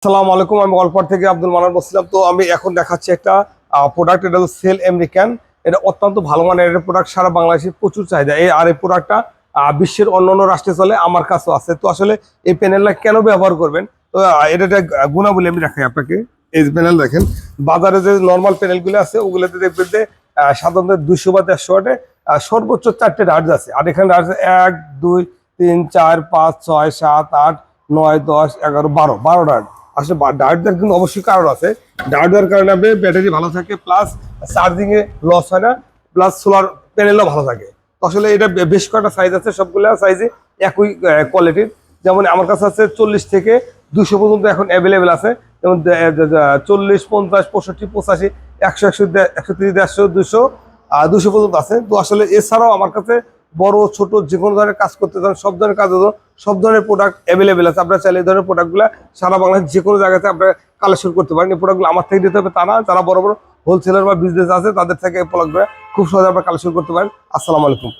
আসসালামু আলাইকুম। আমি গল্পার থেকে আব্দুল মান্নান বলছিলাম। তো আমি এখন দেখাচ্ছি একটা প্রোডাক্ট। এটা হলো সেল আমেরিকান। এটা অত্যন্ত ভালো মানের একটা প্রোডাক্ট, সারা বাংলাদেশে প্রচুর চাহিদা। এই প্রোডাক্টটা বিশ্বের অন্যান্য রাষ্ট্রে চলে, আমার কাছেও আছে। তো আসলে এই প্যানেলটা কেন ব্যবহার করবেন, তো এটা গুণাবলী আমি দেখাই আপনাকে। এই প্যানেল দেখেন, বাজারে যে নর্মাল প্যানেলগুলো আছে ওগুলোতে দেখবেন যে সাধারণত 200 বা 150 ওয়াটে সর্বোচ্চ 4টে রার্জ আছে। আর এখানে রার্জ 1 2 3 4 5 6 7 8 9 10 11 12 রার্জ। আসলে ডায়েট দেওয়ার কিন্তু অবশ্যই কারণ আছে। ডায়েট দেওয়ার কারণে আপনি ব্যাটারি ভালো থাকে, প্লাস চার্জিং এ লস হয় না, প্লাস সোলার প্যানেলও ভালো থাকে। তো আসলে এটা বেশ কয়েকটা সাইজ আছে, সবগুলো সাইজে একই কোয়ালিটির। যেমন আমার কাছে আছে 40 থেকে 200 পর্যন্ত এখন অ্যাভেলেবেল আছে। যেমন 40 50 65 85 100 130 150 200 200 পর্যন্ত আছে। তো আসলে এছাড়াও আমার কাছে বড় ছোট যে কোনো ধরনের কাজ করতে চান, সব ধরনের কাজ হতো, সব ধরনের প্রোডাক্ট অ্যাভেলেবেল আছে। আপনারা চাইলে এই ধরনের প্রোডাক্টগুলো সারা বাংলাদেশ যে কোনো জায়গাতে আপনারা কালেকশন করতে পারেন। এই প্রোডাক্টগুলো আমার থেকে দিতে হবে তা না, যারা বড় বড় হোলসেলার বা বিজনেস আছে তাদের থেকে এই প্রোডাক্টগুলো খুব সহজে আপনারা কালেকশন করতে পারেন। আসসালামু আলাইকুম।